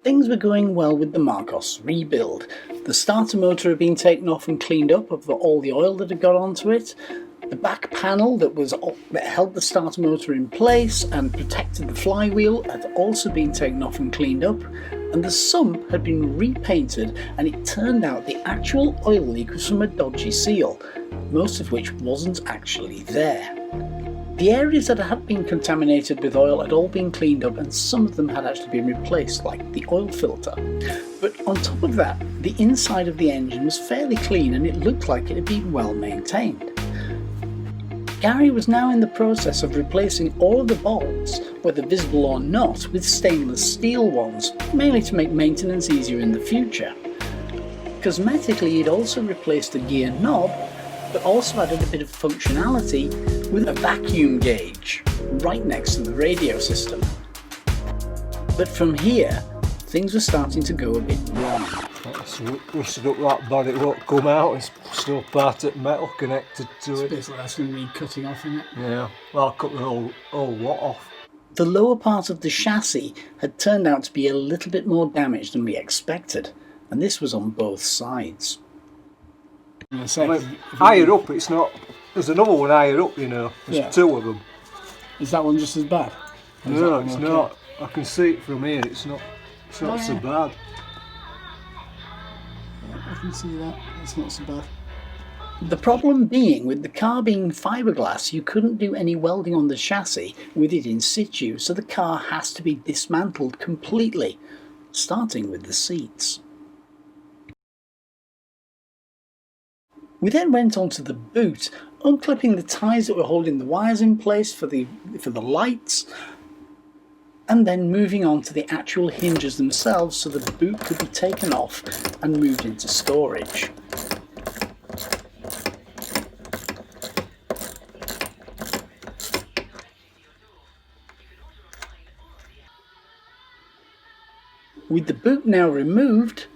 Things were going well with the Marcos rebuild. The starter motor had been taken off and cleaned up of all the oil that had got onto it. The back panel that held the starter motor in place and protected the flywheel had also been taken off and cleaned up, and the sump had been repainted, and it turned out the actual oil leak was from a dodgy seal, most of which wasn't actually there. The areas that had been contaminated with oil had all been cleaned up, and some of them had actually been replaced, like the oil filter. But on top of that, the inside of the engine was fairly clean and it looked like it had been well maintained. Gary was now in the process of replacing all of the bolts, whether visible or not, with stainless steel ones, mainly to make maintenance easier in the future. Cosmetically, he'd also replaced the gear knob, but also added a bit of functionality with a vacuum gauge right next to the radio system. But from here, things were starting to go a bit wrong. It's rusted up that bad it won't come out. It's still part of metal connected to it. Basically that's going to be cutting off, isn't it? Yeah, well, I'll cut the whole lot off. The lower part of the chassis had turned out to be a little bit more damaged than we expected, and this was on both sides. Higher up, it's not. There's another one higher up, you know. There's two of them. Is that one just as bad? No, it's not. I can see it from here. It's not so bad. I can see that. It's not so bad. The problem being, with the car being fiberglass, you couldn't do any welding on the chassis with it in situ, so the car has to be dismantled completely, starting with the seats. We then went on to the boot, unclipping the ties that were holding the wires in place for the lights, and then moving on to the actual hinges themselves so the boot could be taken off and moved into storage. With the boot now removed,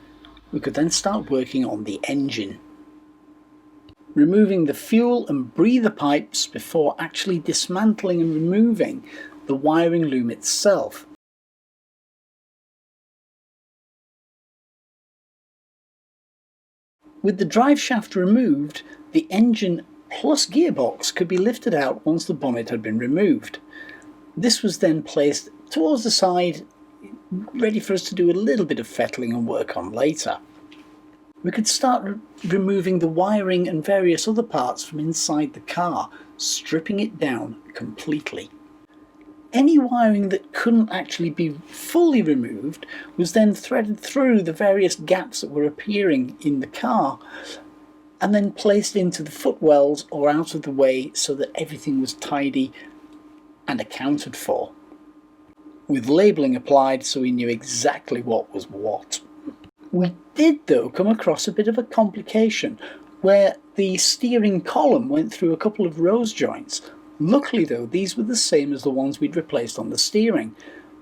we could then start working on the engine, removing the fuel and breather pipes before actually dismantling and removing the wiring loom itself. With the drive shaft removed, the engine plus gearbox could be lifted out once the bonnet had been removed. This was then placed towards the side, ready for us to do a little bit of fettling and work on later. We could start removing the wiring and various other parts from inside the car, stripping it down completely. Any wiring that couldn't actually be fully removed was then threaded through the various gaps that were appearing in the car and then placed into the footwells or out of the way so that everything was tidy and accounted for, with labelling applied so we knew exactly what was what. We did though come across a bit of a complication where the steering column went through a couple of rose joints. Luckily though, these were the same as the ones we'd replaced on the steering,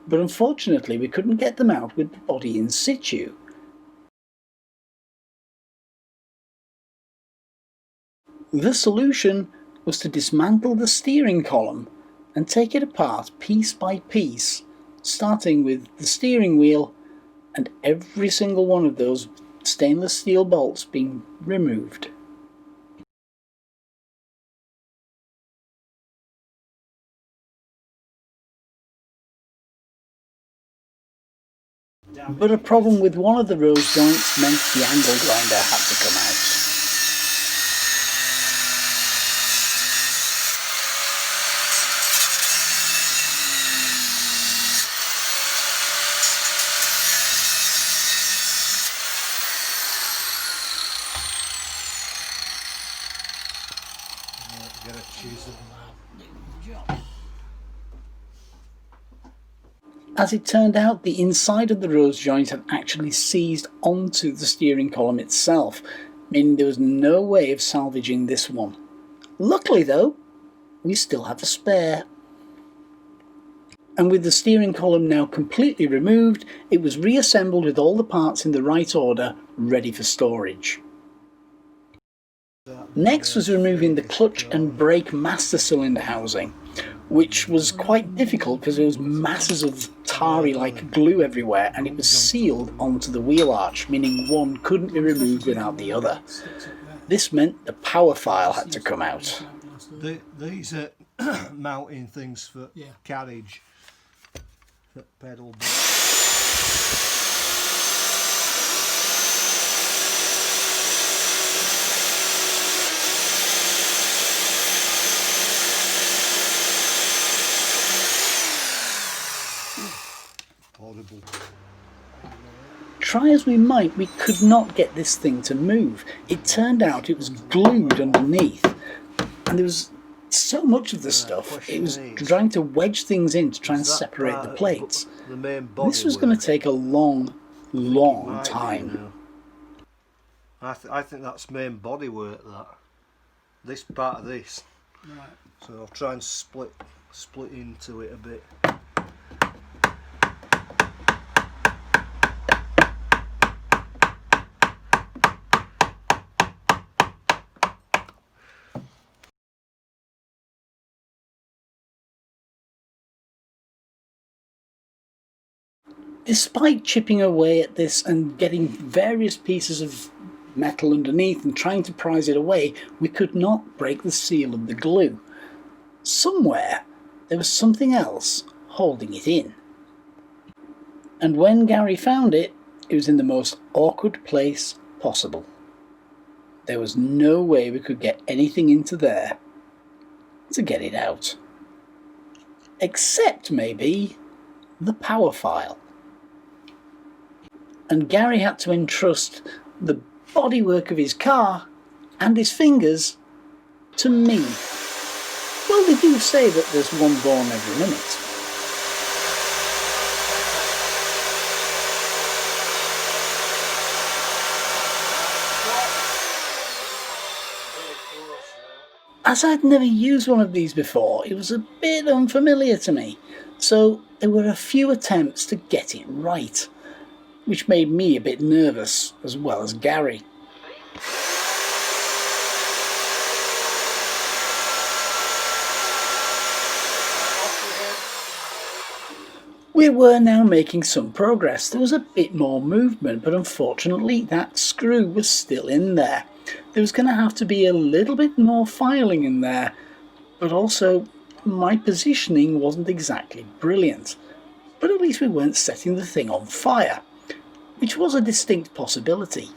but unfortunately we couldn't get them out with the body in situ. The solution was to dismantle the steering column and take it apart piece by piece, starting with the steering wheel and every single one of those stainless steel bolts being removed. But a problem with one of the rose joints meant the angle grinder had to come out. As it turned out, the inside of the rose joint had actually seized onto the steering column itself, meaning there was no way of salvaging this one. Luckily though, we still have a spare. And with the steering column now completely removed, it was reassembled with all the parts in the right order, ready for storage. Next was removing the clutch and brake master cylinder housing, which was quite difficult because there was masses of tarry-like glue everywhere and it was sealed onto the wheel arch, meaning one couldn't be removed without the other. This meant the power file had to come out. These are mounting things for carriage, for pedal bar. Horrible. Try as we might, we could not get this thing to move. It turned out it was glued underneath, and there was so much of the stuff, it was trying to wedge things in to try and separate the plates. This was going to take a long time. I think that's main bodywork, this part of this. Right. So I'll try and split into it a bit. Despite chipping away at this and getting various pieces of metal underneath and trying to prise it away, we could not break the seal of the glue. Somewhere there was something else holding it in. And when Gary found it, it was in the most awkward place possible. There was no way we could get anything into there to get it out. Except maybe the power file. And Gary had to entrust the bodywork of his car and his fingers to me. Well, they do say that there's one born every minute. As I'd never used one of these before, it was a bit unfamiliar to me, so there were a few attempts to get it right, which made me a bit nervous, as well as Gary. We were now making some progress. There was a bit more movement, but unfortunately that screw was still in there. There was going to have to be a little bit more filing in there, but also my positioning wasn't exactly brilliant. But at least we weren't setting the thing on fire, which was a distinct possibility.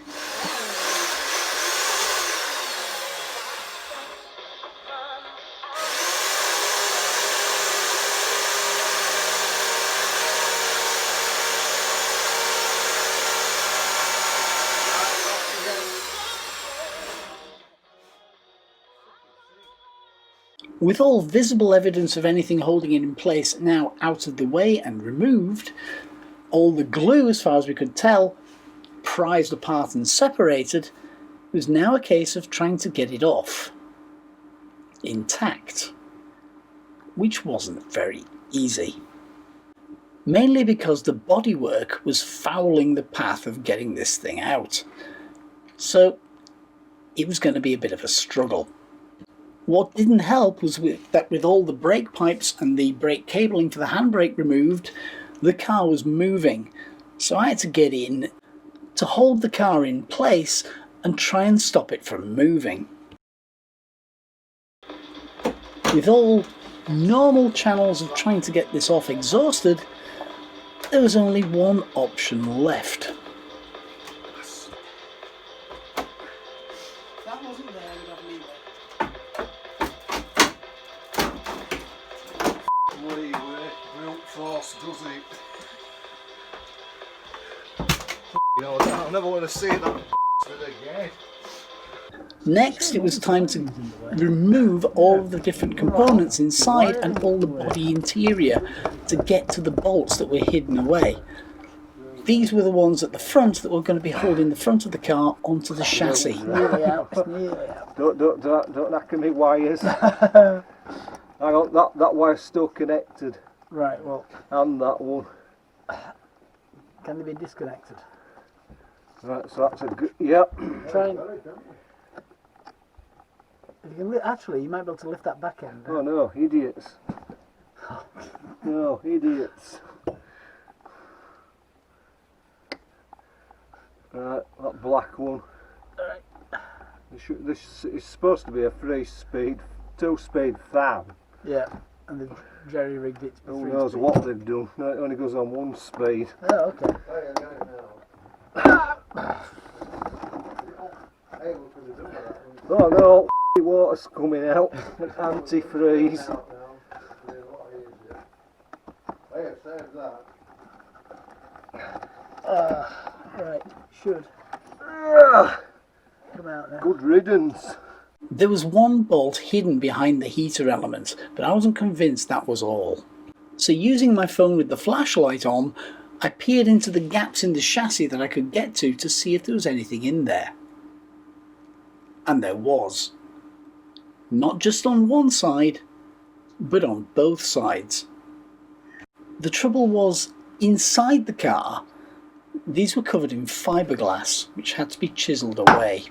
With all visible evidence of anything holding it in place now out of the way and removed, all the glue, as far as we could tell, prized apart and separated, it was now a case of trying to get it off intact, which wasn't very easy. Mainly because the bodywork was fouling the path of getting this thing out. So it was going to be a bit of a struggle. What didn't help was that with all the brake pipes and the brake cabling for the handbrake removed, the car was moving. So I had to get in to hold the car in place and try and stop it from moving. With all normal channels of trying to get this off exhausted, there was only one option left. That wasn't there, we'd have leeway. Leeway, brute force does it. You know, I never want to see that again. Next, it was time to remove all of the different components inside and all the body interior to get to the bolts that were hidden away. These were the ones at the front that were going to be holding the front of the car onto the chassis. Nearly out, nearly out. Don't knack me wires. Hang on, that wire's still connected. Right, well, And that one. can they be disconnected? Right, so that's a good, yep. Try and, If you can actually, you might be able to lift that back end. Oh no, idiots. No, idiots. Right, that black one. Alright. This is supposed to be a 2-speed fan. Yeah, and they've jerry rigged it. To Who 3 knows speed. what they've done? No, it only goes on 1 speed. Oh, okay. Oh no, water's coming out. Antifreeze. Right, should come out now. Good riddance. There was one bolt hidden behind the heater element, but I wasn't convinced that was all. So using my phone with the flashlight on, I peered into the gaps in the chassis that I could get to see if there was anything in there. And there was. Not just on one side, but on both sides. The trouble was, inside the car, these were covered in fiberglass, which had to be chiselled away.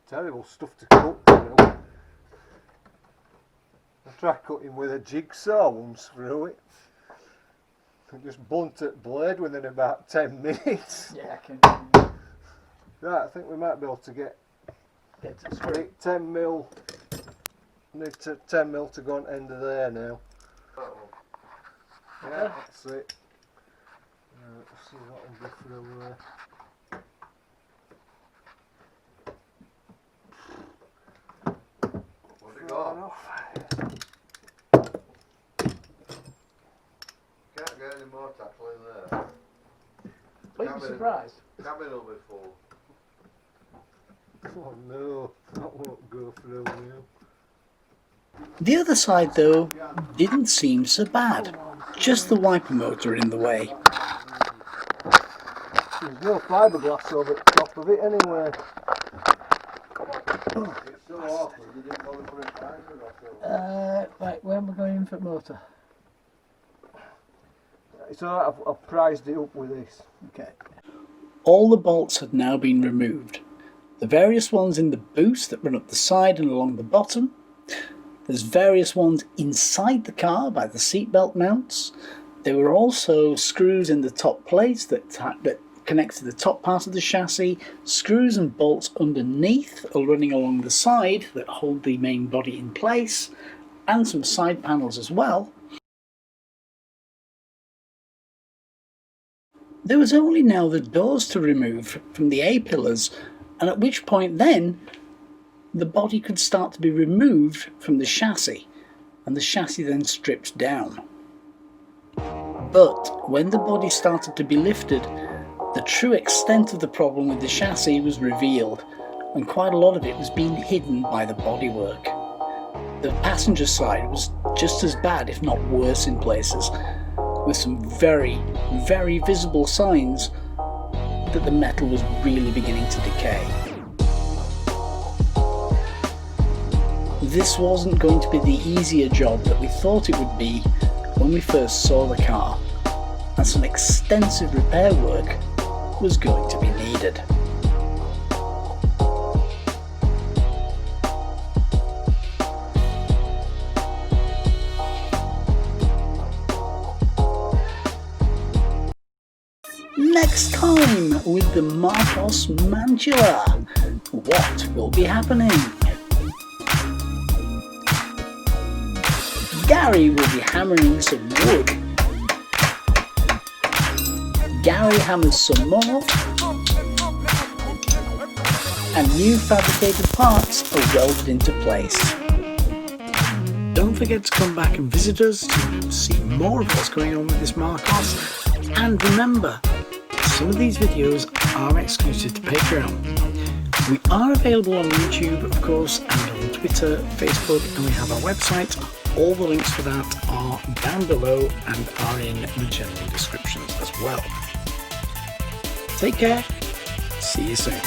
Terrible stuff to cut, you know. I tried cutting with a jigsaw once through it. I just blunt at blade within about 10 minutes. Yeah, I can Right, I think we might be able to get get to screw. 10 mil. Need 10 mil to go on end of there now. Yeah, that's it. Let's see what will go through there. Can't get any more tackle in there. Wouldn't be surprised. Cabin will be full. Oh no, that won't go through now. The other side, though, didn't seem so bad. Just the wiper motor in the way. There's no fiberglass over the top of it anyway. It's so awkward, you didn't bother putting fibre or so. Right, where am I going in for motor? It's alright, I've prized it up with this. Okay. All the bolts had now been removed. The various ones in the boot that run up the side and along the bottom. There's various ones inside the car by the seatbelt mounts. There were also screws in the top plates that connect to the top part of the chassis, screws and bolts underneath or running along the side that hold the main body in place, and some side panels as well. There was only now the doors to remove from the A-pillars, and at which point then the body could start to be removed from the chassis, and the chassis then stripped down. But when the body started to be lifted, the true extent of the problem with the chassis was revealed, and quite a lot of it was being hidden by the bodywork. The passenger side was just as bad, if not worse in places, with some very, very visible signs that the metal was really beginning to decay. This wasn't going to be the easier job that we thought it would be when we first saw the car, and some extensive repair work was going to be needed. Next time with the Marcos Mantula, what will be happening? Gary will be hammering some wood. Gary hammers some more, and new fabricated parts are welded into place. Don't forget to come back and visit us to see more of what's going on with this Marcos. And remember, some of these videos are exclusive to Patreon. We are available on YouTube, of course, and on Twitter, Facebook, and we have our website. All the links for that are down below and are in the general descriptions as well. Take care. See you soon.